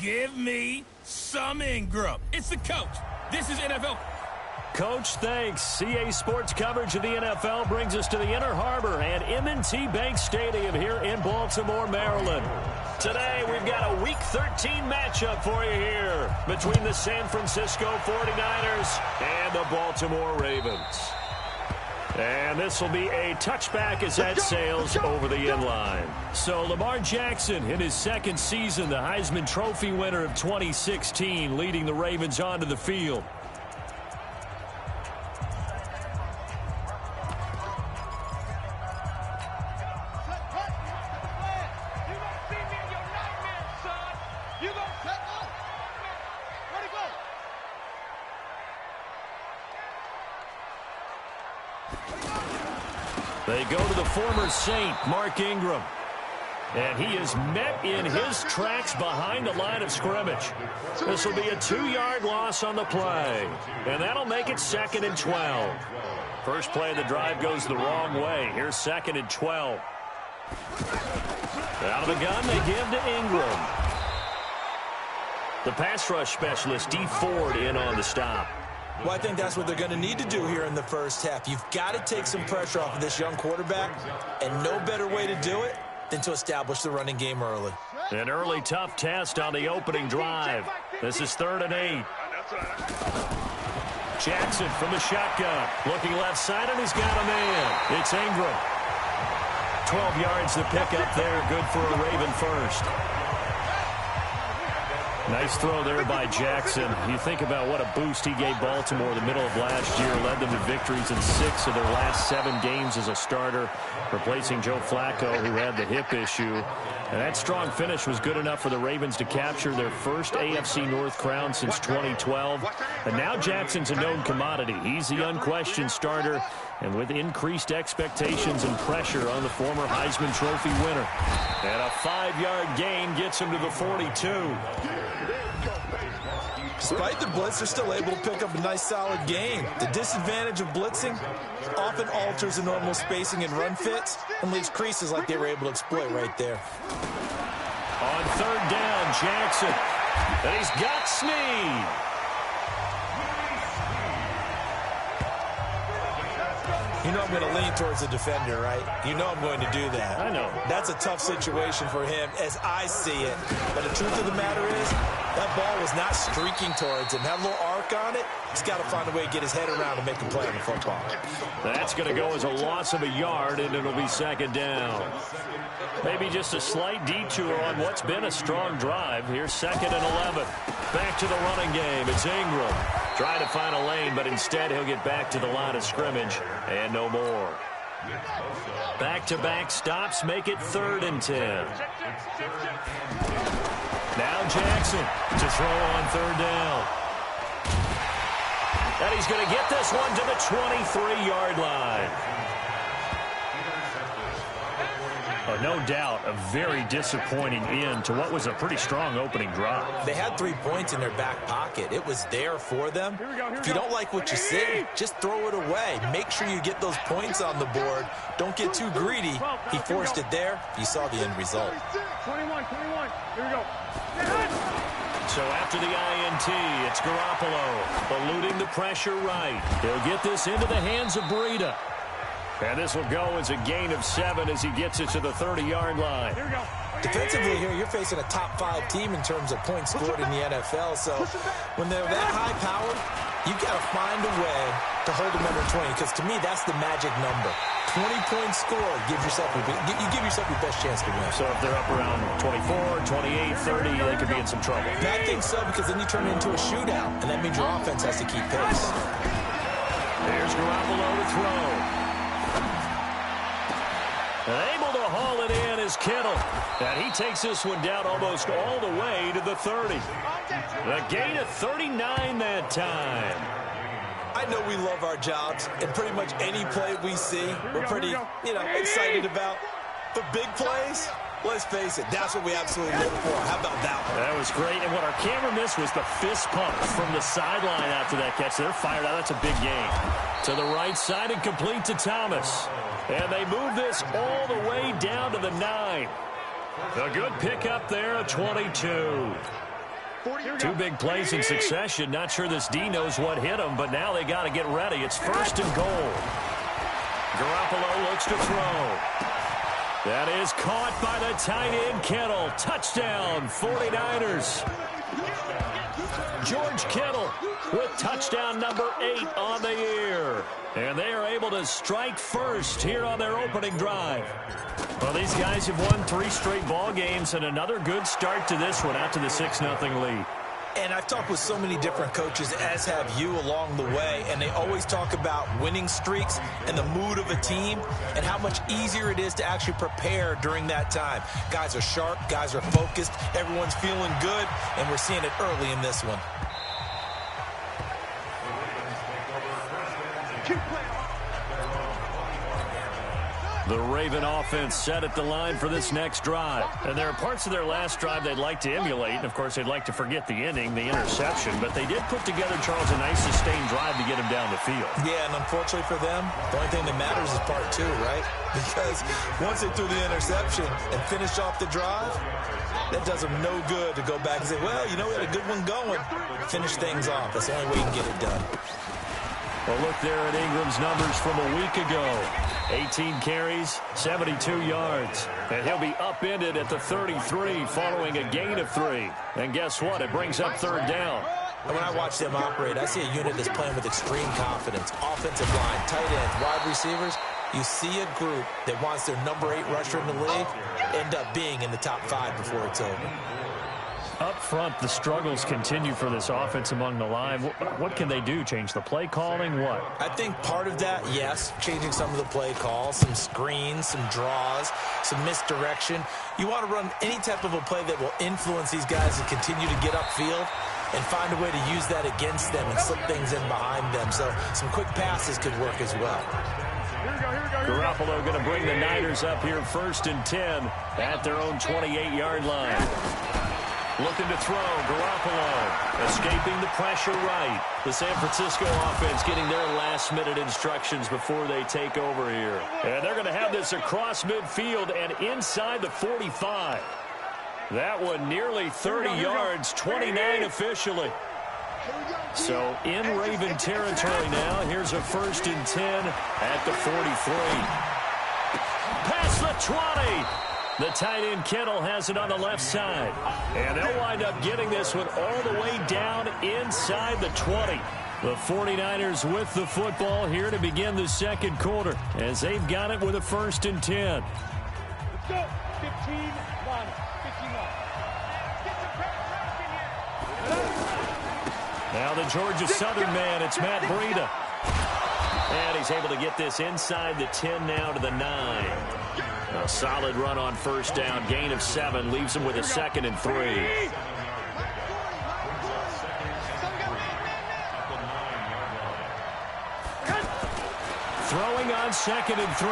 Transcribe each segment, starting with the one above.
Give me some Ingram. It's the coach. This is NFL. Coach, thanks. CA Sports coverage of the NFL brings us to the Inner Harbor and M&T Bank Stadium here in Baltimore, Maryland. Today, we've got a Week 13 matchup for you here between the San Francisco 49ers and the Baltimore Ravens. And this will be a touchback as that sails over the end line. So Lamar Jackson, in his second season, the Heisman Trophy winner of 2016, leading the Ravens onto the field. They go to the former Saint, Mark Ingram. And he is met in his tracks behind the line of scrimmage. This will be a 2-yard loss on the play. And that'll make it 2nd and 12. First play of the drive goes the wrong way. Here's 2nd and 12. Out of the gun, they give to Ingram. The pass rush specialist, D. Ford, in on the stop. Well, I think that's what they're going to need to do here in the first half. You've got to take some pressure off of this young quarterback, and no better way to do it than to establish the running game early. An early tough test on the opening drive. This is 3rd and 8. Jackson from the shotgun. Looking left side, and he's got a man. It's Ingram. 12 yards to pick up there. Good for a Raven first. Nice throw there by Jackson. You think about what a boost he gave Baltimore in the middle of last year. Led them to victories in 6 of their last 7 games as a starter, replacing Joe Flacco, who had the hip issue. And that strong finish was good enough for the Ravens to capture their first AFC North crown since 2012. And now Jackson's a known commodity. He's the unquestioned starter, and with increased expectations and pressure on the former Heisman Trophy winner. And a 5-yard gain gets him to the 42. Despite the blitz, they're still able to pick up a nice, solid gain. The disadvantage of blitzing often alters the normal spacing and run fits and leaves creases like they were able to exploit right there. On 3rd down, Jackson. And he's got Snead. You know I'm going to lean towards the defender, right? You know I'm going to do that. I know. That's a tough situation for him as I see it. But the truth of the matter is, that ball was not streaking towards him. Had a little arc on it. He's got to find a way to get his head around and make a play on the football. That's going to go as a loss of a yard, and it'll be 2nd down. Maybe just a slight detour on what's been a strong drive. Here's 2nd and 11. Back to the running game. It's Ingram. Trying to find a lane, but instead he'll get back to the line of scrimmage and no more. Back-to-back stops make it 3rd and 10. Now Jackson to throw on 3rd down. And he's going to get this one to the 23-yard line. No doubt, a very disappointing end to what was a pretty strong opening drive. They had 3 points in their back pocket. It was there for them. If you don't like what you see, just throw it away. Make sure you get those points on the board. Don't get too greedy. He forced it there. You saw the end result. 21. Here we go. So after the INT, it's Garoppolo eluding the pressure right. He'll get this into the hands of Breida. And this will go as a gain of 7 as he gets it to the 30-yard line. Here we go. Defensively here, you're facing a top-5 team in terms of points scored in the NFL. So when they're that high-powered, you've got to find a way to hold them under 20. Because to me, that's the magic number. 20 points scored, you give yourself your best chance to win. So if they're up around 24, 28, 30, they could be in some trouble. I think so, because then you turn it into a shootout, and that means your offense has to keep pace. Here's Garoppolo to throw. Able to haul it in is Kittle. And he takes this one down almost all the way to the 30. A gain of 39 that time. I know we love our jobs, and pretty much any play we see, we're pretty, excited about. But big plays, let's face it, that's what we absolutely live for. How about that one? That was great, and what our camera missed was the fist pump from the sideline after that catch. They're fired out. That's a big gain. To the right side and complete to Thomas. And they move this all the way down to the 9. A good pickup there, a 22. Two big plays in succession. Not sure this D knows what hit him, but now they got to get ready. It's 1st and goal. Garoppolo looks to throw. That is caught by the tight end, Kittle. Touchdown, 49ers. George Kittle with touchdown number 8 on the year. And they are able to strike first here on their opening drive. Well, these guys have won 3 straight ball games, and another good start to this one out to the 6-0 lead. And I've talked with so many different coaches, as have you, along the way, and they always talk about winning streaks and the mood of a team and how much easier it is to actually prepare during that time. Guys are sharp, guys are focused, everyone's feeling good, and we're seeing it early in this one. The Raven offense set at the line for this next drive. And there are parts of their last drive they'd like to emulate. And, of course, they'd like to forget the ending, the interception. But they did put together, Charles, a nice sustained drive to get him down the field. Yeah, and unfortunately for them, the only thing that matters is part 2, right? Because once they threw the interception and finished off the drive, that does them no good to go back and say, well, you know, we had a good one going. Finish things off. That's the only way you can get it done. Well, look there at Ingram's numbers from a week ago. 18 carries, 72 yards. And he'll be upended at the 33 following a gain of 3. And guess what? It brings up 3rd down. And when I watch them operate, I see a unit that's playing with extreme confidence. Offensive line, tight ends, wide receivers. You see a group that wants their number 8 rusher in the league end up being in the top 5 before it's over. Up front, the struggles continue for this offense among the line. What can they do? Change the play calling? What? I think part of that, yes, changing some of the play calls, some screens, some draws, some misdirection. You want to run any type of a play that will influence these guys to continue to get upfield and find a way to use that against them and slip things in behind them. So some quick passes could work as well. Garoppolo going to bring the Niners up here 1st and 10 at their own 28-yard line. Looking to throw, Garoppolo escaping the pressure right. The San Francisco offense getting their last-minute instructions before they take over here. And they're going to have this across midfield and inside the 45. That one nearly 30 yards, 29 officially. So in Raven territory now. Here's a 1st and 10 at the 43. Past the 20. The tight end Kittle has it on the left side. And they'll wind up getting this one all the way down inside the 20. The 49ers with the football here to begin the 2nd quarter as they've got it with a 1st and 10. Let's go. 15-1. 51. Now the Georgia Southern man, it's Matt Breida. And he's able to get this inside the 10 now to the 9. A solid run on 1st down. Gain of 7 leaves him with a 2nd and 3. Throwing on 2nd and 3.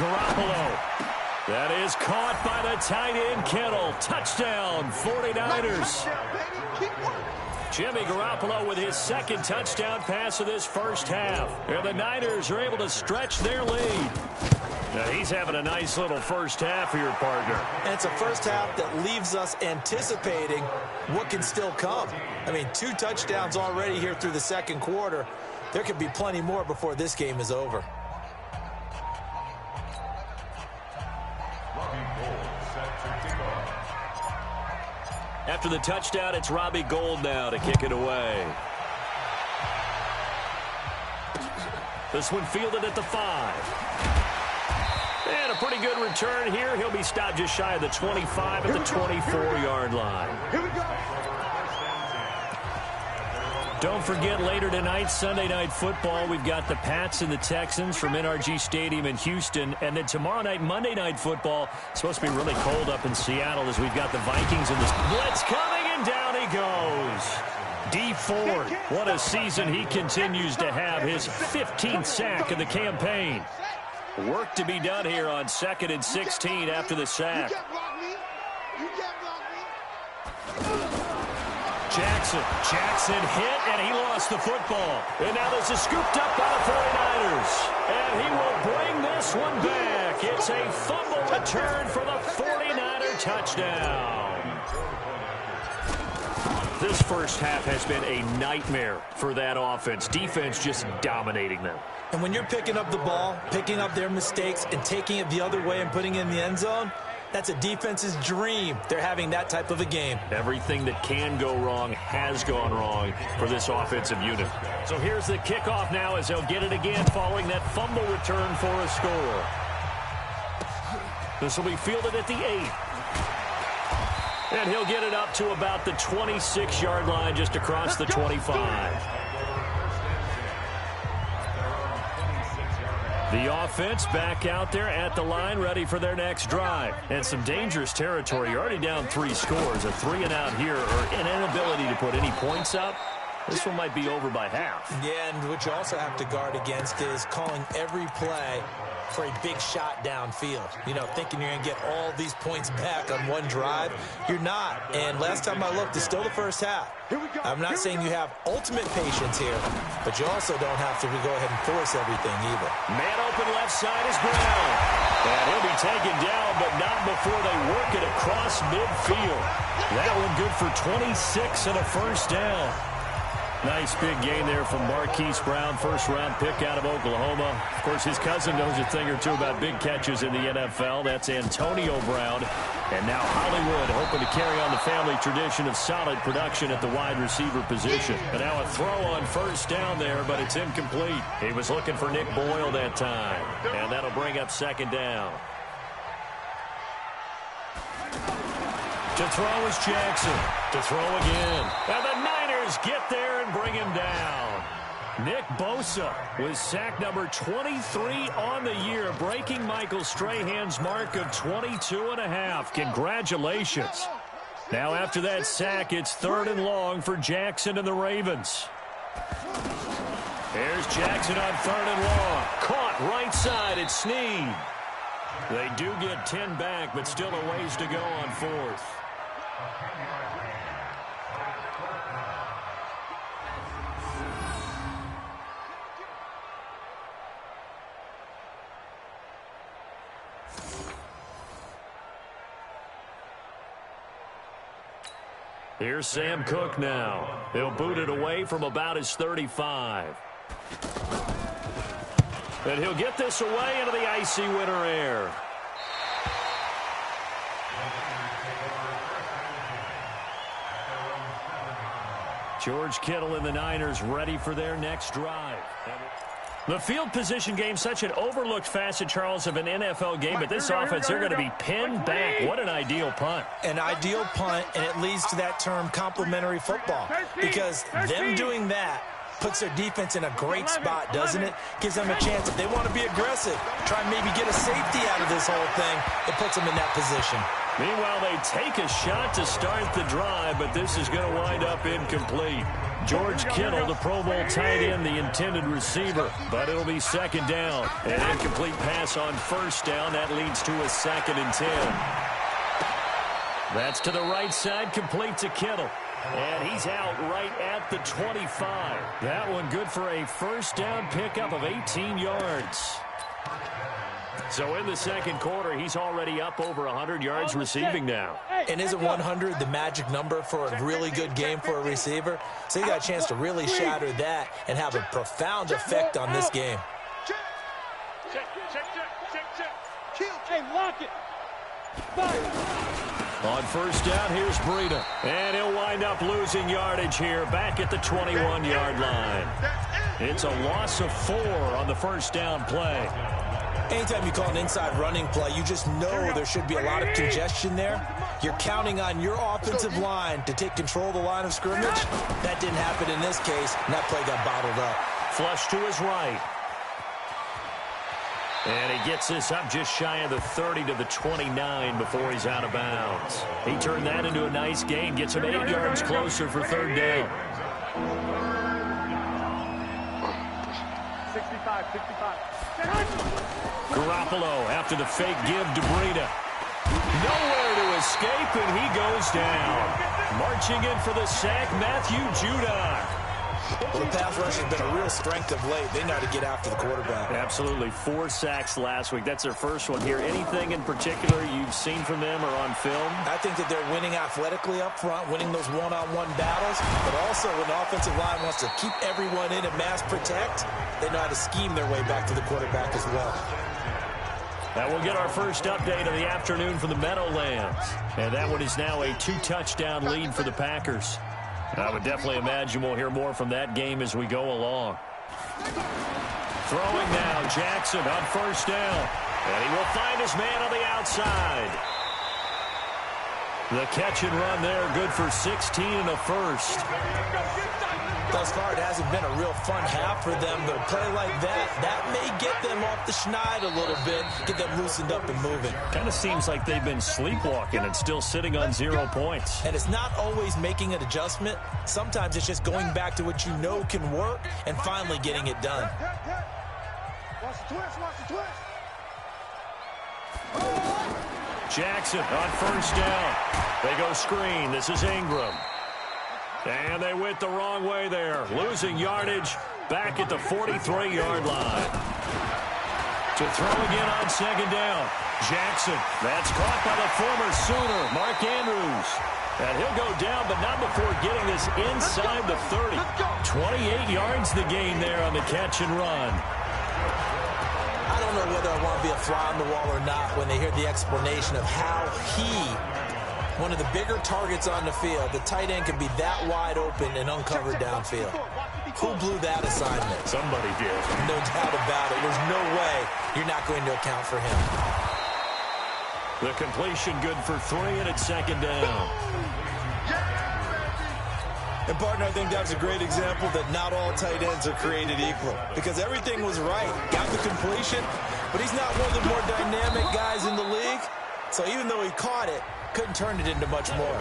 Garoppolo. That is caught by the tight end Kittle. Touchdown, 49ers. Jimmy Garoppolo with his 2nd touchdown pass of this 1st half. And the Niners are able to stretch their lead. Now he's having a nice little 1st half here, partner. And it's a 1st half that leaves us anticipating what can still come. I mean, 2 touchdowns already here through the 2nd quarter. There could be plenty more before this game is over. After the touchdown, it's Robbie Gould now to kick it away. This one fielded at the 5. And a pretty good return here. He'll be stopped just shy of the 25 at the 24-yard line. Here we go. Don't forget, later tonight, Sunday Night Football, we've got the Pats and the Texans from NRG Stadium in Houston. And then tomorrow night, Monday Night Football, it's supposed to be really cold up in Seattle as we've got the Vikings in this blitz coming, and down he goes. Dee Ford, what a season he continues to have, his 15th sack of the campaign. Work to be done here on 2nd and 16 after the sack. Jackson hit, and he lost the football. And now this is scooped up by the 49ers. And he will bring this one back. It's a fumble return for the 49er touchdown. This first half has been a nightmare for that offense. Defense just dominating them. And when you're picking up the ball, picking up their mistakes, and taking it the other way and putting it in the end zone, that's a defense's dream. They're having that type of a game. Everything that can go wrong has gone wrong for this offensive unit. So here's the kickoff now as they'll get it again following that fumble return for a score. This will be fielded at the 8. And he'll get it up to about the 26-yard line just across the 25. The offense back out there at the line ready for their next drive. And some dangerous territory. You're already down 3 scores. A 3-and-out here or an inability to put any points up. This one might be over by half. Yeah, and what you also have to guard against is calling every play for a big shot downfield. You know, thinking you're going to get all these points back on one drive. You're not. And last time I looked, it's still the first half. I'm not saying you have ultimate patience here, but you also don't have to go ahead and force everything either. Man open left side is Brown. And he'll be taken down, but not before they work it across midfield. That one good for 26 and a first down. Nice big gain there from Marquise Brown, first-round pick out of Oklahoma. Of course, his cousin knows a thing or two about big catches in the NFL. That's Antonio Brown. And now Hollywood hoping to carry on the family tradition of solid production at the wide receiver position. And now a throw on first down there, but it's incomplete. He was looking for Nick Boyle that time. And that'll bring up second down. To throw is Jackson. To throw again. And the Niners get there and bring him down. Nick Bosa was sack number 23 on the year, breaking Michael Strahan's mark of 22 and a half. Congratulations. Now after that sack, it's 3rd and long for Jackson and the Ravens. Here's Jackson on 3rd and long. Caught right side at Snead. They do get 10 back, but still a ways to go on 4th. Here's Sam Cook now. He'll boot it away from about his 35. And he'll get this away into the icy winter air. George Kittle and the Niners ready for their next drive. The field position game, such an overlooked facet, Charles, of an NFL game, but this offense, they're going to be pinned back. What an ideal punt. An ideal punt, and it leads to that term complementary football, because them doing that puts their defense in a great spot, doesn't it? Gives them a chance, if they want to be aggressive, try and maybe get a safety out of this whole thing. It puts them in that position. Meanwhile, they take a shot to start the drive, but this is going to wind up incomplete. George Kittle, the Pro Bowl tight end, the intended receiver, but it'll be second down. An incomplete pass on first down. That leads to a 2nd and 10. That's to the right side, complete to Kittle. And he's out right at the 25. That one good for a first down pickup of 18 yards. So in the second quarter, he's already up over 100 yards receiving now. And isn't 100 the magic number for a really good game for a receiver? So he got a chance to really shatter that and have a profound effect on this game. Hey, lock it. On first down, here's Breida. And he'll wind up losing yardage here back at the 21-yard line. It's a loss of 4 on the first down play. Anytime you call an inside running play, you just know there should be a lot of congestion there. You're counting on your offensive line to take control of the line of scrimmage. That didn't happen in this case, and that play got bottled up. Flush to his right. And he gets this up just shy of the 30 to the 29 before he's out of bounds. He turned that into a nice gain, gets him 8 yards closer for 3rd down. 65. Garoppolo after the fake give to Breida. Nowhere to escape, and he goes down. Marching in for the sack, Matthew Judon. Well, the pass rush has been a real strength of late. They know how to get after the quarterback. Absolutely. 4 sacks last week. That's their first one here. Anything in particular you've seen from them or on film? I think that they're winning athletically up front, winning those one-on-one battles, but also when the offensive line wants to keep everyone in and mass protect, they know how to scheme their way back to the quarterback as well. Now we'll get our first update of the afternoon from the Meadowlands. And that one is now a 2-touchdown lead for the Packers. I would definitely imagine we'll hear more from that game as we go along. Throwing now, Jackson on first down. And he will find his man on the outside. The catch and run there, good for 16 and a first. Thus far, it hasn't been a real fun half for them, but a play like that may get them off the schneid a little bit, get them loosened up and moving. Kind of seems like they've been sleepwalking and still sitting on 0 points. And it's not always making an adjustment. Sometimes it's just going back to what you know can work and finally getting it done. Watch the twist, watch the twist. Jackson on first down. They go screen. This is Ingram. And they went the wrong way there. Losing yardage back at the 43-yard line. To throw again on second down. Jackson. That's caught by the former Sooner, Mark Andrews. And he'll go down, but not before getting this inside the 30. 28 yards the gain there on the catch and run. I don't know whether I want to be a fly on the wall or not when they hear the explanation of how one of the bigger targets on the field, the tight end can be that wide open and uncovered downfield. Who blew that assignment? Somebody did. No doubt about it. There's no way you're not going to account for him. The completion good for 3, and it's second down. And, partner, I think that was a great example that not all tight ends are created equal. Because everything was right. Got the completion, but he's not one of the more dynamic guys in the league. So even though he caught it, couldn't turn it into much more.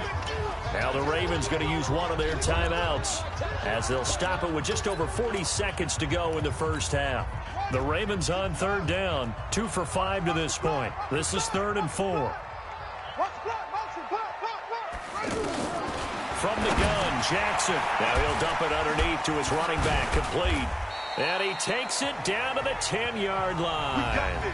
Now the Ravens going to use one of their timeouts as they'll stop it with just over 40 seconds to go in the first half. The Ravens on third down, 2 for 5 to this point. This is 3rd and 4. From the gun, Jackson. Now he'll dump it underneath to his running back, complete. And he takes it down to the 10-yard line.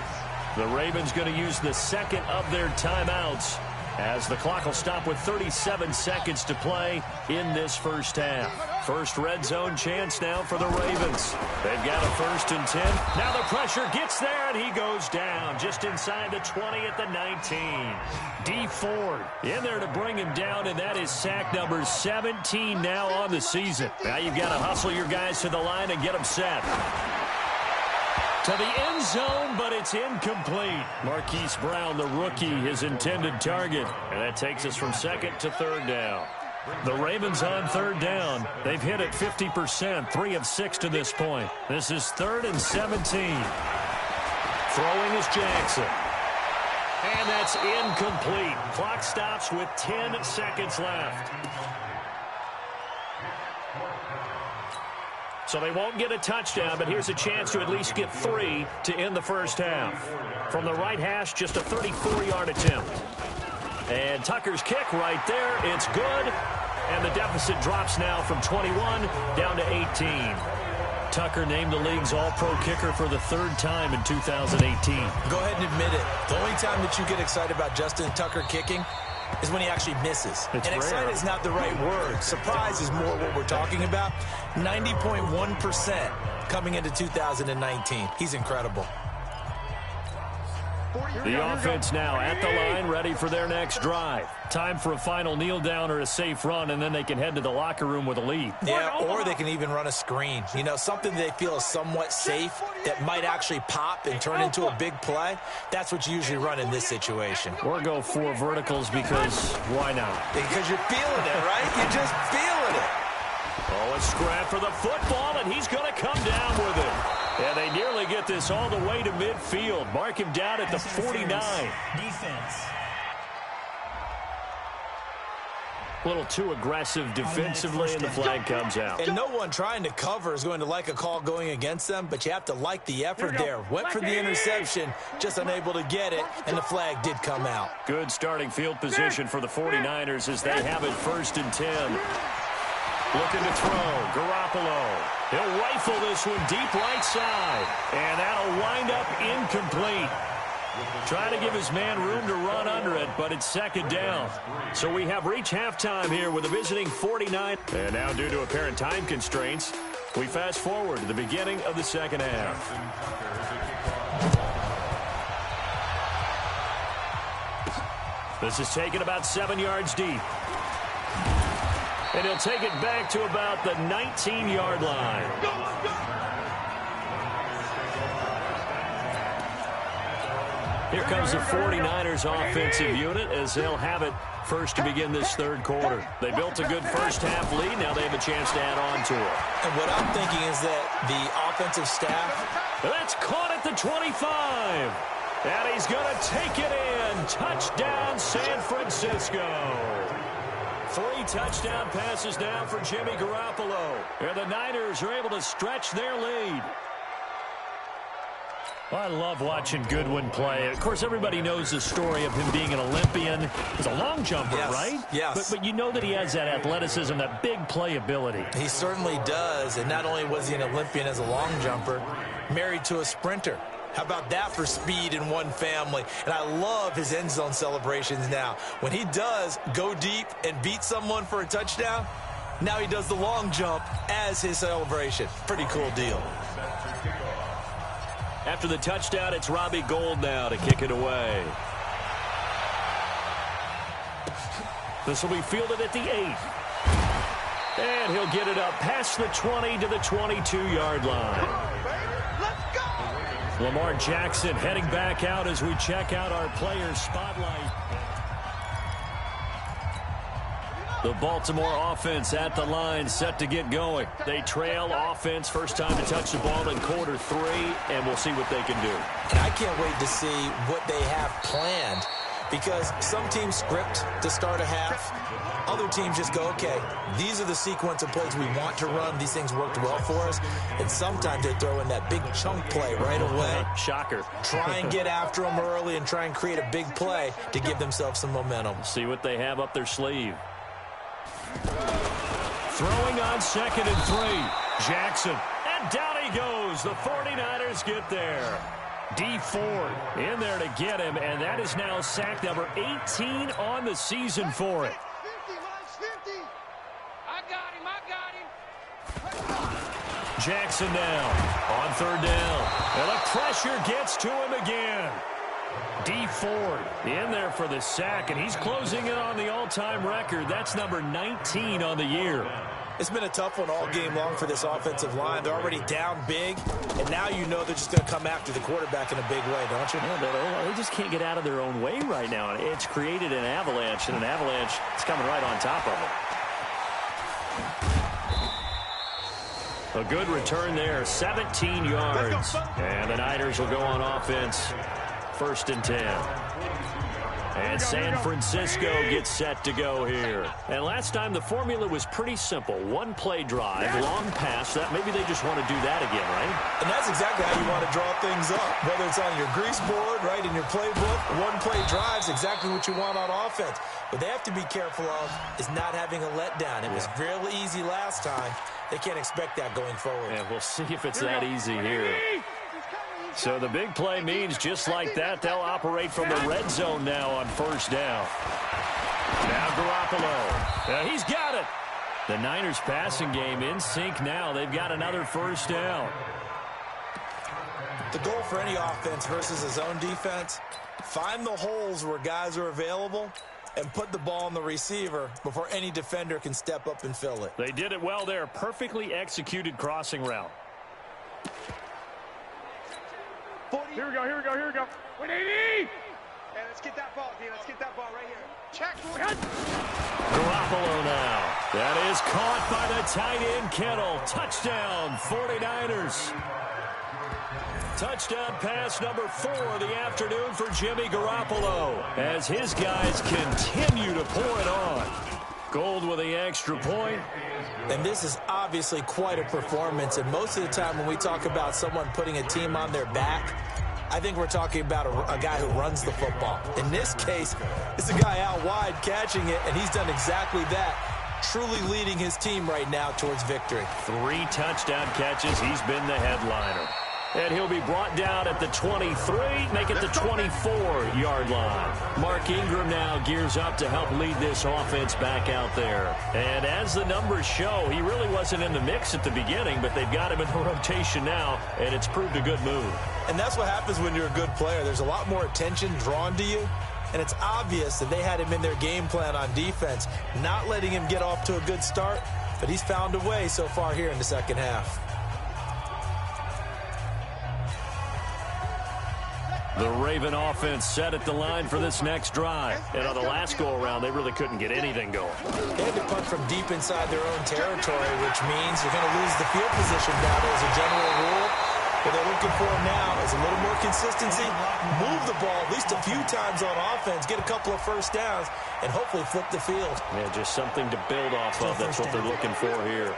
The Ravens going to use the second of their timeouts as the clock will stop with 37 seconds to play in this first half. First red zone chance now for the Ravens. They've got a 1st and 10. Now the pressure gets there, and he goes down just inside the 20 at the 19. D. Ford in there to bring him down, and that is sack number 17 now on the season. Now you've got to hustle your guys to the line and get them set. To the end zone, but it's incomplete. Marquise Brown, the rookie, his intended target. And that takes us from 2nd to 3rd down. The Ravens on 3rd down. They've hit it 50%, 3 of 6 to this point. This is 3rd and 17. Throwing is Jackson. And that's incomplete. Clock stops with 10 seconds left. So they won't get a touchdown, but here's a chance to at least get 3 to end the first half. From the right hash, just a 34-yard attempt. And Tucker's kick right there. It's good. And the deficit drops now from 21 down to 18. Tucker named the league's all-pro kicker for the 3rd time in 2018. Go ahead and admit it. The only time that you get excited about Justin Tucker kicking is when he actually misses. It's and excited rare. is not the right word. Surprise is more what we're talking about. 90.1% coming into 2019. He's incredible. The offense now at the line, ready for their next drive. Time for a final kneel down or a safe run, and then they can head to the locker room with a lead. Yeah, or they can even run a screen. You know, something they feel is somewhat safe that might actually pop and turn into a big play. That's what you usually run in this situation. Or go 4 verticals because why not? Because you're feeling it, right? You're just feeling it. Oh, a scrap for the football, and he's going to come down with it. And they nearly get this all the way to midfield. Mark him down at the 49. Defense. A little too aggressive defensively, and the flag comes out. And no one trying to cover is going to like a call going against them, but you have to like the effort there. Went for the interception, just unable to get it, and the flag did come out. Good starting field position for the 49ers as they have it 1st and 10. Looking to throw. Garoppolo. He'll rifle this one deep right side. And that'll wind up incomplete. Trying to give his man room to run under it, but it's second down. So we have reached halftime here with a visiting 49. And now due to apparent time constraints, we fast forward to the beginning of the second half. This is taken about 7 yards deep. And he'll take it back to about the 19-yard line. Here comes the 49ers offensive unit as they'll have it first to begin this third quarter. They built a good first-half lead. Now they have a chance to add on to it. And what I'm thinking is that the offensive staff... That's caught at the 25. And he's going to take it in. Touchdown, San Francisco. 3 touchdown passes now for Jimmy Garoppolo. And the Niners are able to stretch their lead. Well, I love watching Goodwin play. Of course, everybody knows the story of him being an Olympian. He's a long jumper, right? Yes. But you know that he has that athleticism, that big play ability. He certainly does. And not only was he an Olympian as a long jumper, married to a sprinter. How about that for speed in one family? And I love his end zone celebrations now. When he does go deep and beat someone for a touchdown, now he does the long jump as his celebration. Pretty cool deal. After the touchdown, it's Robbie Gould now to kick it away. This will be fielded at the 8. And he'll get it up past the 20 to the 22-yard line. Lamar Jackson heading back out as we check out our players' spotlight. The Baltimore offense at the line, set to get going. They trail offense, first time to touch the ball in quarter 3, and we'll see what they can do. And I can't wait to see what they have planned, because some teams script to start a half. Other teams just go, okay, these are the sequence of plays we want to run. These things worked well for us. And sometimes they throw in that big chunk play right away. Shocker. Try and get after them early and try and create a big play to give themselves some momentum. See what they have up their sleeve. Throwing on 2nd and 3. Jackson. And down he goes. The 49ers get there. D Ford in there to get him, and that is now sack number 18 on the season for it. 50. I got him. Jackson now on 3rd down. And the pressure gets to him again. D Ford in there for the sack, and he's closing in on the all-time record. That's number 19 on the year. It's been a tough one all game long for this offensive line. They're already down big, and now you know they're just going to come after the quarterback in a big way, don't you? Yeah, they just can't get out of their own way right now. It's created an avalanche, and an avalanche is coming right on top of them. A good return there, 17 yards. And the Niners will go on offense, 1st and 10. And San Francisco gets set to go here. And last time the formula was pretty simple. 1 play drive, long pass. That maybe they just want to do that again, right? And that's exactly how you want to draw things up. Whether it's on your grease board, right, in your playbook, 1 play drive is exactly what you want on offense. What they have to be careful of is not having a letdown. It was real easy last time. They can't expect that going forward. And we'll see if it's that easy here. So the big play means just like that, they'll operate from the red zone now on 1st down. Now Garoppolo. He's got it. The Niners passing game in sync now. They've got another 1st down. The goal for any offense versus his own defense, find the holes where guys are available and put the ball on the receiver before any defender can step up and fill it. They did it well there. Perfectly executed crossing route. Here we go. 180. Hey, let's get that ball, D. Let's get that ball right here. Check. Garoppolo now. That is caught by the tight end, Kittle. Touchdown, 49ers. Touchdown pass number 4 of the afternoon for Jimmy Garoppolo as his guys continue to pour it on. Gould with the extra point. And this is obviously quite a performance. And most of the time when we talk about someone putting a team on their back, I think we're talking about a guy who runs the football. In this case, it's a guy out wide catching it, and he's done exactly that. truly leading his team right now towards victory. 3 touchdown catches. He's been the headliner. And he'll be brought down at the 23, make it the 24-yard line. Mark Ingram now gears up to help lead this offense back out there. And as the numbers show, he really wasn't in the mix at the beginning, but they've got him in the rotation now, and it's proved a good move. And that's what happens when you're a good player. There's a lot more attention drawn to you, and it's obvious that they had him in their game plan on defense, not letting him get off to a good start, but he's found a way so far here in the second half. The Raven offense set at the line for this next drive. And on the last go-around, they really couldn't get anything going. They had to punt from deep inside their own territory, which means you're going to lose the field position battle as a general rule. What they're looking for now is a little more consistency, move the ball at least a few times on offense, get a couple of first downs, and hopefully flip the field. Yeah, just something to build off of. That's what they're looking for here.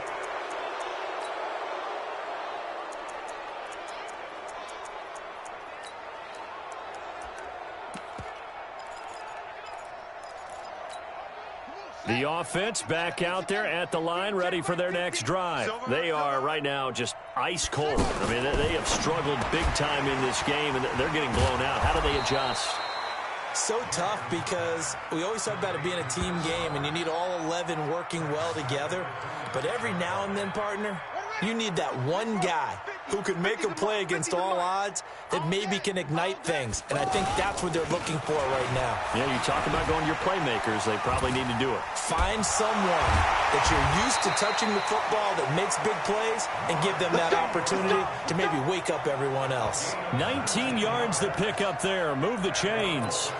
The offense back out there at the line, ready for their next drive. They are right now just ice cold. I mean, they have struggled big time in this game, and they're getting blown out. How do they adjust? So tough because we always talk about it being a team game, and you need all 11 working well together. But every now and then, partner, you need that one guy who can make a play against all odds that maybe can ignite things. And I think that's what they're looking for right now. Yeah, you talk about going to your playmakers. They probably need to do it. Find someone that you're used to touching the football that makes big plays and give them that opportunity to maybe wake up everyone else. 19 yards to pick up there. Move the chains.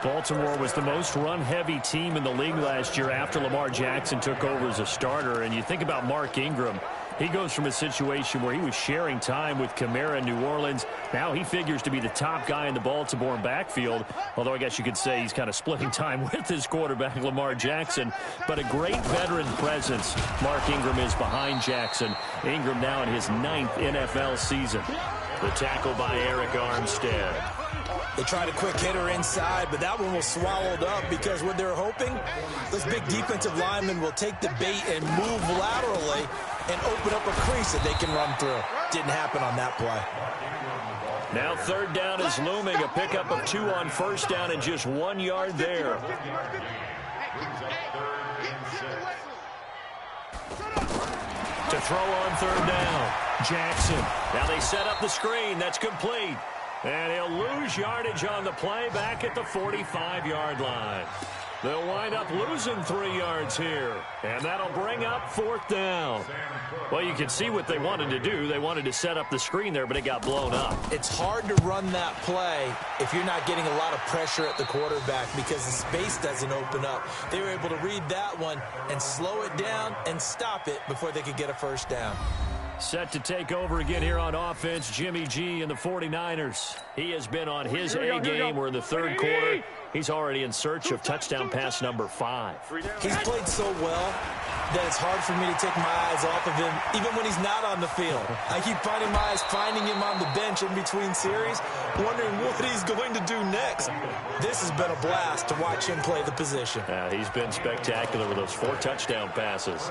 Baltimore was the most run-heavy team in the league last year after Lamar Jackson took over as a starter. And you think about Mark Ingram. He goes from a situation where he was sharing time with Kamara in New Orleans. Now he figures to be the top guy in the Baltimore backfield, although I guess you could say he's kind of splitting time with his quarterback, Lamar Jackson. But a great veteran presence. Mark Ingram is behind Jackson. Ingram now in his 9th NFL season. The tackle by Eric Armstead. They tried a quick hitter inside, but that one was swallowed up because what they're hoping, those big defensive linemen will take the bait and move laterally and open up a crease that they can run through. Didn't happen on that play. Now 3rd down is looming. A pickup of 2 on 1st down and just 1 yard there. To throw on 3rd down. Jackson. Now they set up the screen. That's complete. And he'll lose yardage on the play back at the 45-yard line. They'll wind up losing 3 yards here. And that'll bring up 4th down. Well, you can see what they wanted to do. They wanted to set up the screen there, but it got blown up. It's hard to run that play if you're not getting a lot of pressure at the quarterback because the space doesn't open up. They were able to read that one and slow it down and stop it before they could get a first down. Set to take over again here on offense, Jimmy G and the 49ers. He has been on his A game. We're in the 3rd quarter. He's already in search of touchdown pass number 5. He's played so well that it's hard for me to take my eyes off of him, even when he's not on the field. I keep finding my eyes finding him on the bench in between series, wondering what he's going to do next. This has been a blast to watch him play the position. He's been spectacular with those 4 touchdown passes.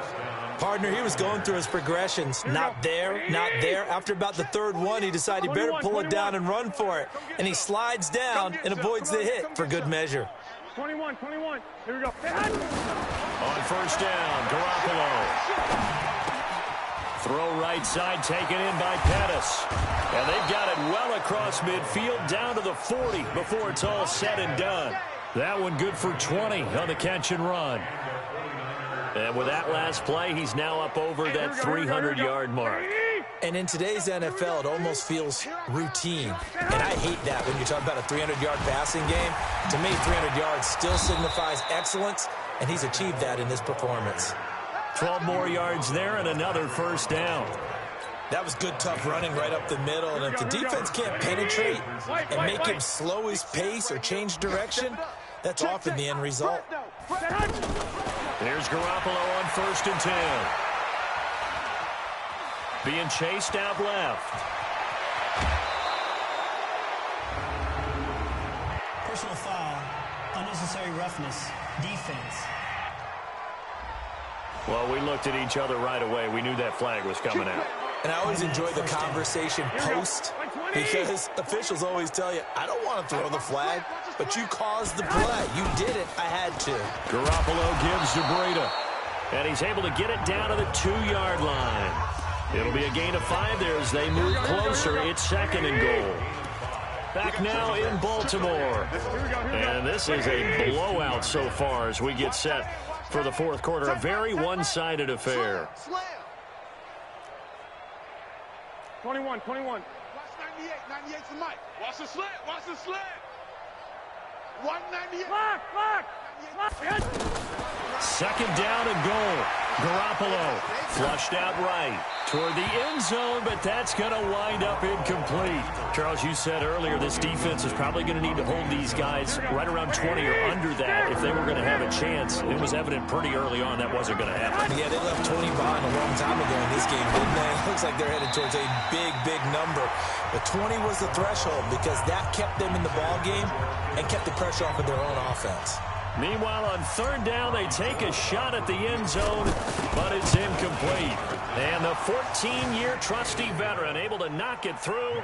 Partner, he was going through his progressions. Not there, not there. After about the 3rd one, he decided he better pull it down and run for it. And he slides down and avoids the hit for good measure. 21. Here we go. On 1st down, Garoppolo. Throw right side, taken in by Pettis. And they've got it well across midfield, down to the 40 before it's all said and done. That one good for 20 on the catch and run. And with that last play, he's now up over that 300-yard mark. And in today's NFL, it almost feels routine. And I hate that when you talk about a 300-yard passing game. To me, 300 yards still signifies excellence, and he's achieved that in this performance. 12 more yards there and another 1st down. That was good, tough running right up the middle. And if the defense can't penetrate and make him slow his pace or change direction, that's often the end result. There's Garoppolo on 1st and 10. Being chased out left. Personal foul, unnecessary roughness, defense. Well, we looked at each other right away. We knew that flag was coming out. And I always enjoy the conversation post because officials always tell you, I don't want to throw the flag, but you caused the play. You did it. I had to. Garoppolo gives to Breida, and he's able to get it down to the 2-yard line. It'll be a gain of 5 there as they move closer. It's 2nd and goal. Back now in Baltimore. And this is a blowout so far as we get set for the 4th quarter. A very one-sided affair. 21. Watch 98. 98's the mic. Watch the slant. Watch the slant. 198. Lock. 2nd down and goal. Garoppolo flushed out right toward the end zone, but that's going to wind up incomplete. Charles, you said earlier this defense is probably going to need to hold these guys right around 20 or under that if they were going to have a chance. It was evident pretty early on that wasn't going to happen. Yeah, they left 20 behind a long time ago in this game, didn't they? It looks like they're headed towards a big number. But 20 was the threshold because that kept them in the ball game and kept the pressure off of their own offense. Meanwhile, on 3rd down, they take a shot at the end zone, but it's incomplete. And the 14-year trusty veteran able to knock it through,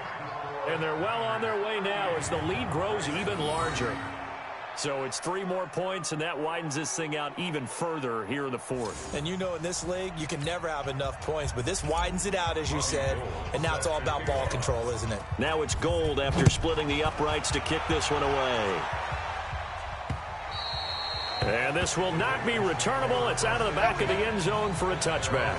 and they're well on their way now as the lead grows even larger. So it's 3 more points, and that widens this thing out even further here in the 4th. And you know in this league, you can never have enough points, but this widens it out, as you said, and now it's all about ball control, isn't it? Now it's Gold after splitting the uprights to kick this one away. And this will not be returnable. It's out of the back of the end zone for a touchback.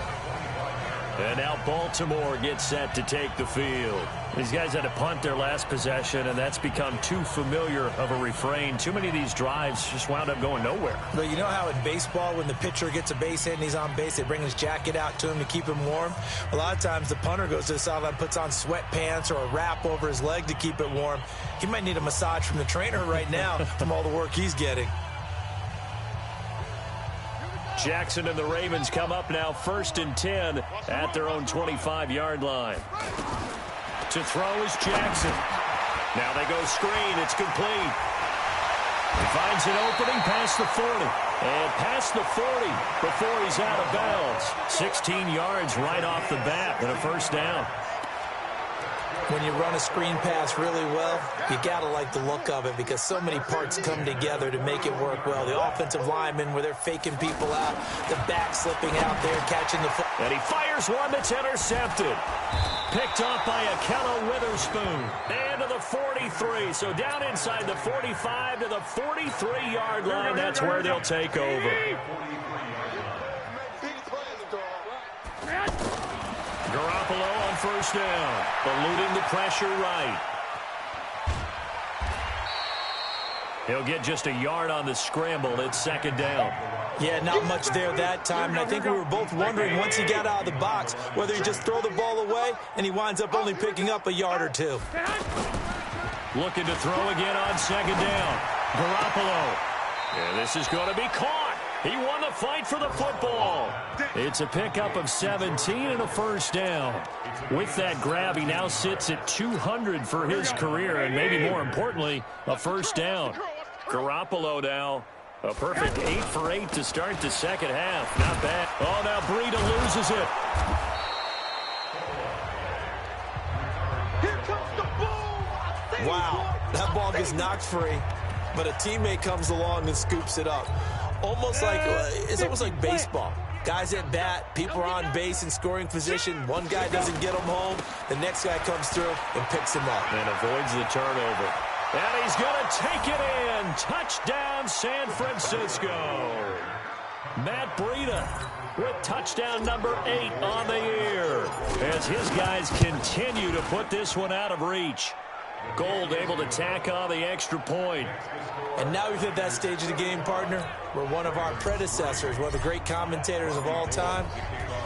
And now Baltimore gets set to take the field. These guys had to punt their last possession, and that's become too familiar of a refrain. Too many of these drives just wound up going nowhere. But you know how in baseball, when the pitcher gets a base hit and he's on base, they bring his jacket out to him to keep him warm? A lot of times the punter goes to the sideline, puts on sweatpants or a wrap over his leg to keep it warm. He might need a massage from the trainer right now from all the work he's getting. Jackson and the Ravens come up now 1st and 10 at their own 25-yard line. To throw is Jackson. Now they go screen. It's complete. He finds an opening past the 40. And past the 40 before he's out of bounds. 16 yards right off the bat and a 1st down. When you run a screen pass really well, you got to like the look of it because so many parts come together to make it work well. The offensive linemen where they're faking people out, the back slipping out there, catching the foot. And he fires one that's intercepted. Picked off by Akello Witherspoon. And to the 43. So down inside the 45 to the 43-yard line. That's where they'll take over. Garoppolo on 1st down, eluding the pressure right. He'll get just a yard on the scramble. It's 2nd down. Yeah, not much there that time, and I think we were both wondering once he got out of the box whether he just throw the ball away, and he winds up only picking up a yard or 2. Looking to throw again on 2nd down. Garoppolo. And this is going to be caught. He won the fight for the football. It's a pickup of 17 and a 1st down. With that grab, he now sits at 200 for his career, and maybe more importantly, a 1st down. Garoppolo now, a perfect 8 for 8 to start the 2nd half. Not bad. Oh, now Breida loses it. Here comes the boom. Wow, that ball gets knocked free, but a teammate comes along and scoops it up. It's almost like baseball. Guys at bat, people are on base in scoring position. One guy doesn't get him home. The next guy comes through and picks him up. And avoids the turnover. And he's going to take it in. Touchdown, San Francisco. Matt Breida with touchdown number 8 on the year as his guys continue to put this one out of reach. Gold able to tack on the extra point. And now we've hit that stage of the game, partner, where one of our predecessors, one of the great commentators of all time,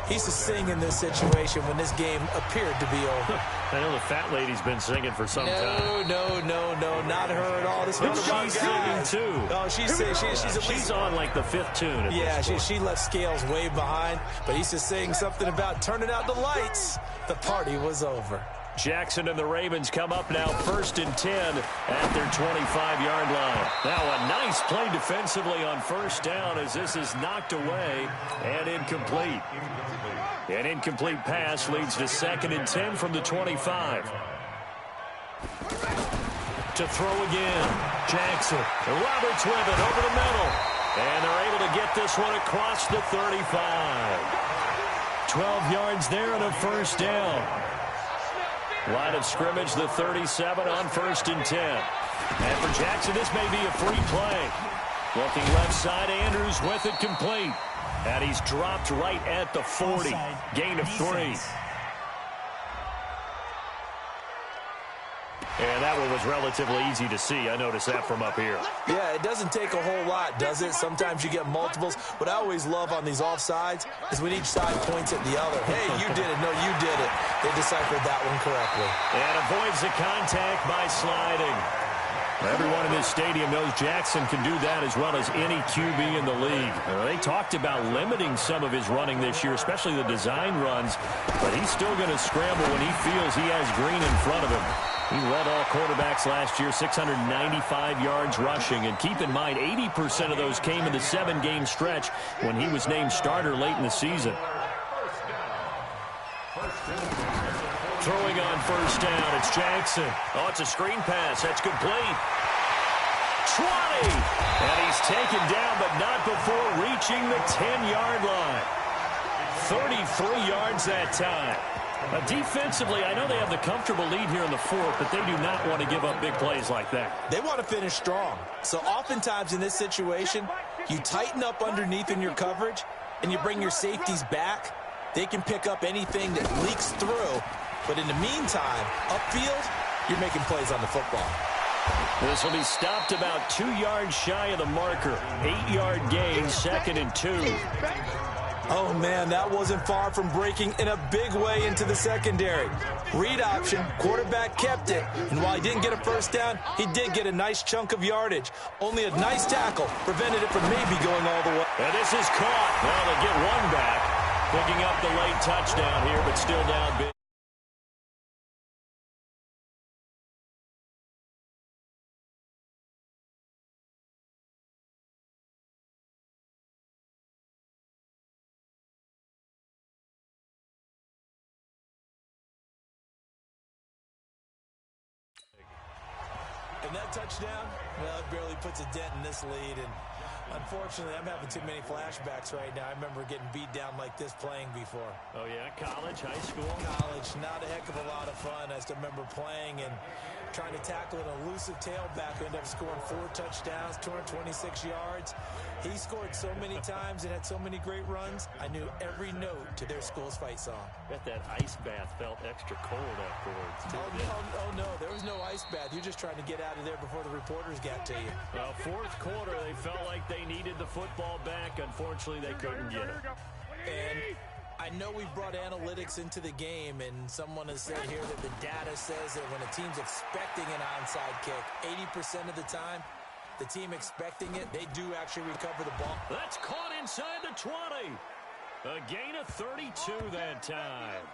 he used to sing in this situation when this game appeared to be over. I know the fat lady's been singing for some time. No, not her at all. This is one of our She's guys. singing too. Oh, she's on like the 5th tune. Yeah, she left Scales way behind, but he used to sing something about turning out the lights. The party was over. Jackson and the Ravens come up now 1st and 10 at their 25-yard line. Now a nice play defensively on 1st down as this is knocked away and incomplete. An incomplete pass leads to 2nd and 10 from the 25. To throw again. Jackson. Roberts with it over the middle. And they're able to get this one across the 35. 12 yards there and a 1st down. Line of scrimmage, the 37 on 1st and 10. And for Jackson, this may be a free play. Looking left side, Andrews with it complete. And he's dropped right at the 40. Gain of 3. And that one was relatively easy to see. I noticed that from up here. Yeah, it doesn't take a whole lot, does it? Sometimes you get multiples. What I always love on these offsides is when each side points at the other. Hey, you did it. No, you did it. They deciphered that one correctly. And avoids the contact by sliding. Everyone in this stadium knows Jackson can do that as well as any QB in the league. They talked about limiting some of his running this year, especially the design runs, but he's still going to scramble when he feels he has green in front of him. He led all quarterbacks last year, 695 yards rushing. And keep in mind, 80% of those came in the 7-game stretch when he was named starter late in the season. Throwing on 1st down, it's Jackson. Oh, it's a screen pass. That's complete. 20! And he's taken down, but not before reaching the 10-yard line. 33 yards that time. Defensively, I know they have the comfortable lead here in the 4th, but they do not want to give up big plays like that. They want to finish strong. So oftentimes in this situation, you tighten up underneath in your coverage, and you bring your safeties back. They can pick up anything that leaks through. But in the meantime, upfield, you're making plays on the football. This will be stopped about 2 yards shy of the marker. 8-yard gain, 2nd and 2. Oh, man, that wasn't far from breaking in a big way into the secondary. Read option, quarterback kept it. And while he didn't get a 1st down, he did get a nice chunk of yardage. Only a nice tackle prevented it from maybe going all the way. And this is caught. Well, they get one back. Picking up the late touchdown here, but still down big. And that touchdown, well, it barely puts a dent in this lead. And unfortunately, I'm having too many flashbacks right now. I remember getting beat down like this playing before. Oh, yeah? College, high school? College, not a heck of a lot of fun. I still remember playing and trying to tackle an elusive tailback who ended up scoring 4 touchdowns, 226 yards. He scored so many times and had so many great runs, I knew every note to their school's fight song. Bet that ice bath felt extra cold afterwards, too. Oh, no, there was no ice bath. You're just trying to get out of there before the reporters got to you. Well, 4th quarter, they felt like they needed the football back. Unfortunately, they couldn't get it. And I know we've brought analytics into the game, and someone has said here that the data says that when a team's expecting an onside kick, 80% of the time, the team expecting it, they do actually recover the ball. That's caught inside the 20. A gain of 32 that time.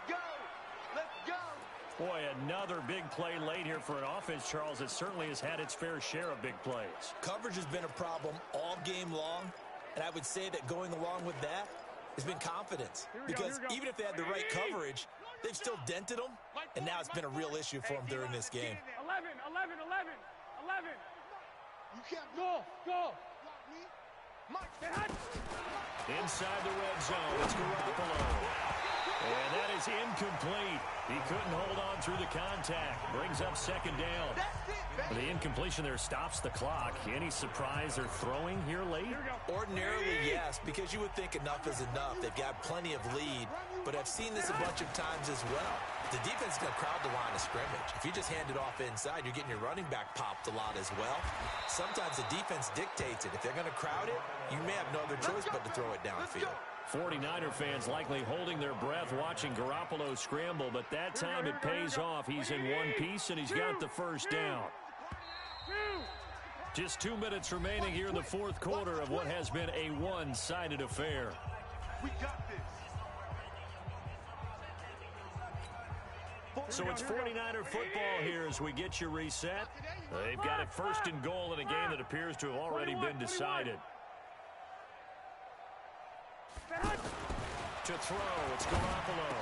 Let's go. Boy, another big play late here for an offense, Charles, that certainly has had its fair share of big plays. Coverage has been a problem all game long, and I would say that going along with that has been confidence. Because even if they had the right coverage, they've still dented them, and now it's been a real issue for them during this game. 11. You can't go. Inside the red zone, it's Garoppolo. And that is incomplete. He couldn't hold on through the contact. Brings up 2nd down. The incompletion there stops the clock. Any surprise they're throwing here late? Ordinarily, yes, because you would think enough is enough. They've got plenty of lead, but I've seen this a bunch of times as well. The defense is going to crowd the line of scrimmage. If you just hand it off inside, you're getting your running back popped a lot as well. Sometimes the defense dictates it. If they're going to crowd it, you may have no other choice but to throw it downfield. 49er fans likely holding their breath watching Garoppolo scramble, but that time it pays off. He's in one piece, and he's got the 1st down. Just 2 minutes remaining here in the 4th quarter of what has been a one-sided affair. We got this. So it's 49er football here as we get you reset. They've got it 1st and goal in a game that appears to have already been decided. To throw, it's Garoppolo.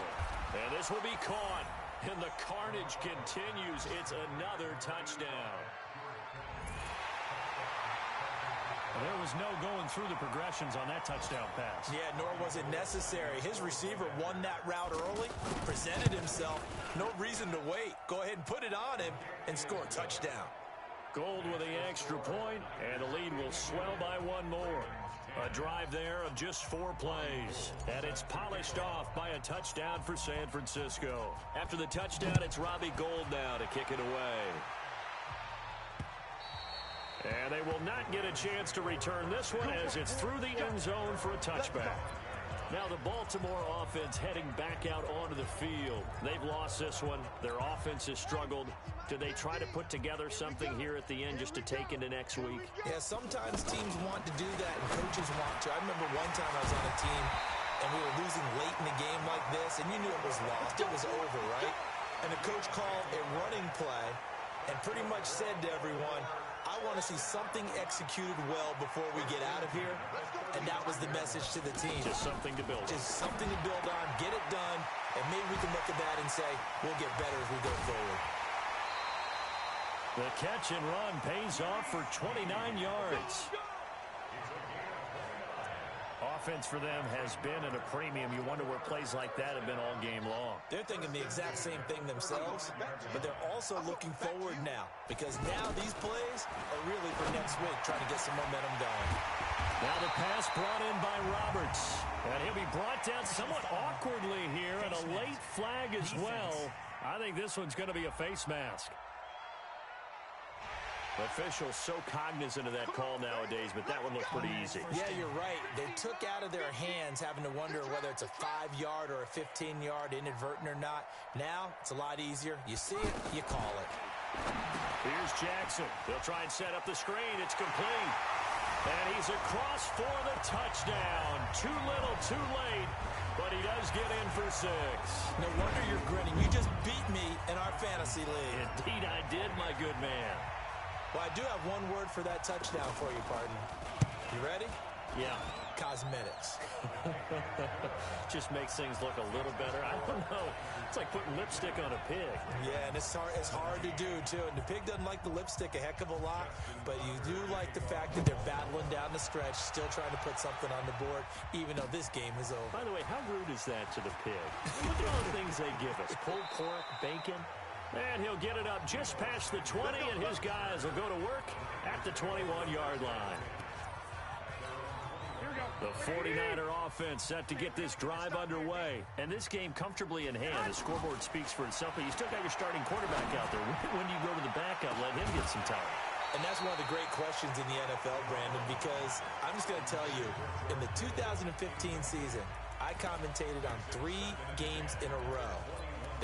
And this will be caught. And the carnage continues. It's another touchdown. Well, there was no going through the progressions on that touchdown pass. Yeah, nor was it necessary. His receiver won that route early, presented himself. No reason to wait. Go ahead and put it on him and score a touchdown. Gold with the extra point, and the lead will swell by one more. A drive there of just 4 plays, and it's polished off by a touchdown for San Francisco. After the touchdown, it's Robbie Gould now to kick it away. And they will not get a chance to return this one as it's through the end zone for a touchback. Now the Baltimore offense heading back out onto the field. They've lost this one. Their offense has struggled. Do they try to put together something here at the end just to take into next week? Yeah, sometimes teams want to do that and coaches want to. I remember one time I was on a team and we were losing late in a game like this, and you knew it was lost. It was over, right? And the coach called a running play and pretty much said to everyone, I want to see something executed well before we get out of here. And that was the message to the team. Just something to build on. Just something to build on, get it done, and maybe we can look at that and say, we'll get better as we go forward. The catch and run pays off for 29 yards. Offense for them has been at a premium. You wonder where plays like that have been all game long. They're thinking the exact same thing themselves, but they're also looking forward now because now these plays are really for next week, trying to get some momentum going. Now the pass brought in by Roberts, and he'll be brought down somewhat awkwardly here, and a late flag as well. I think this one's going to be a face mask. Officials so cognizant of that call nowadays, but that one looked pretty easy. Yeah, you're right. They took out of their hands having to wonder whether it's a 5-yard or a 15-yard inadvertent or not. Now, it's a lot easier. You see it, you call it. Here's Jackson. They'll try and set up the screen. It's complete. And he's across for the touchdown. Too little, too late, but he does get in for 6. No wonder you're grinning. You just beat me in our fantasy league. Indeed I did, my good man. Well, I do have one word for that touchdown for you, partner. You ready? Yeah. Cosmetics. Just makes things look a little better. I don't know. It's like putting lipstick on a pig. Yeah, and it's hard to do, too. And the pig doesn't like the lipstick a heck of a lot, but you do like the fact that they're battling down the stretch, still trying to put something on the board, even though this game is over. By the way, how rude is that to the pig? Look at all the things they give us. Pulled pork, bacon. And he'll get it up just past the 20, and his guys will go to work at the 21-yard line. The 49er offense set to get this drive underway. And this game comfortably in hand. The scoreboard speaks for itself, but you still got your starting quarterback out there. When do you go to the backup? Let him get some time. And that's one of the great questions in the NFL, Brandon, because I'm just going to tell you, in the 2015 season, I commentated on 3 games in a row.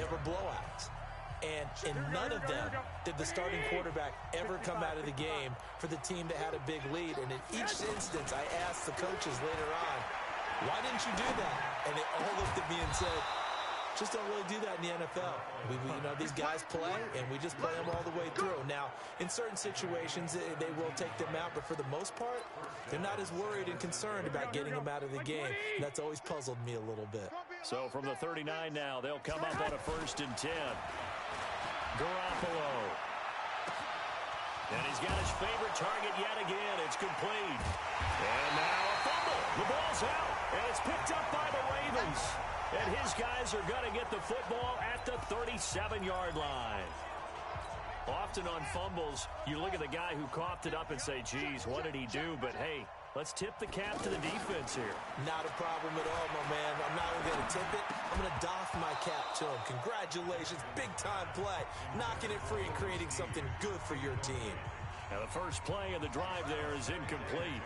There were blowouts. And in none of them did the starting quarterback ever come out of the game for the team that had a big lead. And in each instance, I asked the coaches later on, why didn't you do that? And they all looked at me and said, just don't really do that in the NFL. These guys play, and we just play them all the way through. Now, in certain situations, they will take them out, but for the most part, they're not as worried and concerned about getting them out of the game. And that's always puzzled me a little bit. So from the 39 now, they'll come up on a 1st and 10. Garoppolo. And he's got his favorite target yet again. It's complete. And now a fumble. The ball's out. And it's picked up by the Ravens. And his guys are going to get the football at the 37-yard line. Often on fumbles, you look at the guy who coughed it up and say, geez, what did he do? But, hey, let's tip the cap to the defense here. Not a problem at all, my man. I'm not even going to tip it. I'm going to doff my cap to him. Congratulations. Big-time play. Knocking it free and creating something good for your team. Now, the first play of the drive there is incomplete.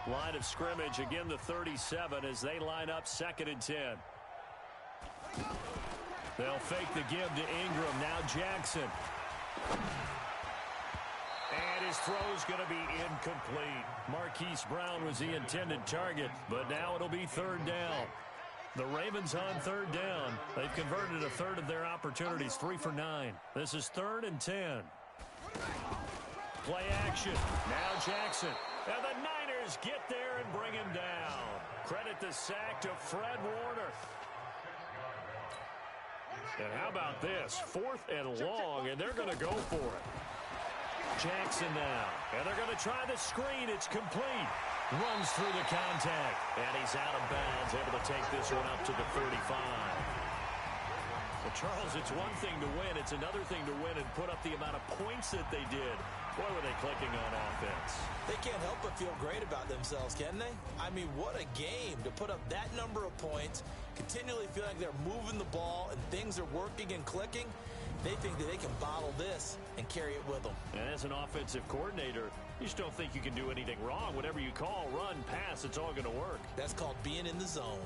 Line of scrimmage, again, the 37 as they line up 2nd and 10. They'll fake the give to Ingram. Now Jackson. And his throw's going to be incomplete. Marquise Brown was the intended target, but now it'll be 3rd down. The Ravens on third down. They've converted a third of their opportunities, 3 for 9. This is 3rd and 10. Play action. Now Jackson. And the Niners get there and bring him down. Credit the sack to Fred Warner. And how about this? 4th and long, and they're going to go for it. Jackson now. And they're going to try the screen. It's complete. Runs through the contact. And he's out of bounds, able to take this one up to the 35. Well, Charles, it's one thing to win. It's another thing to win and put up the amount of points that they did. Boy, were they clicking on offense. They can't help but feel great about themselves, can they? I mean, what a game to put up that number of points, continually feel like they're moving the ball and things are working and clicking. They think that they can bottle this and carry it with them. And as an offensive coordinator, you just don't think you can do anything wrong. Whatever you call, run, pass, it's all going to work. That's called being in the zone.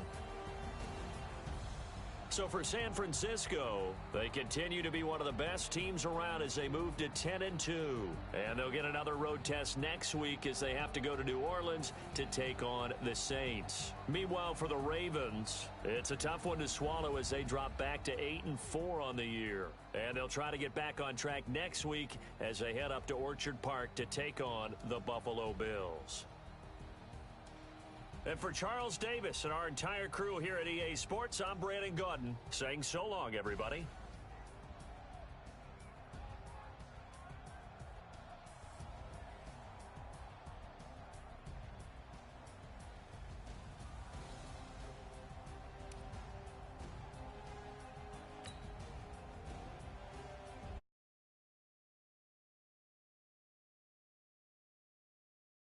So for San Francisco, they continue to be one of the best teams around as they move to 10-2. And they'll get another road test next week as they have to go to New Orleans to take on the Saints. Meanwhile, for the Ravens, it's a tough one to swallow as they drop back to 8-4 on the year. And they'll try to get back on track next week as they head up to Orchard Park to take on the Buffalo Bills. And for Charles Davis and our entire crew here at EA Sports, I'm Brandon Gaudin saying so long, everybody.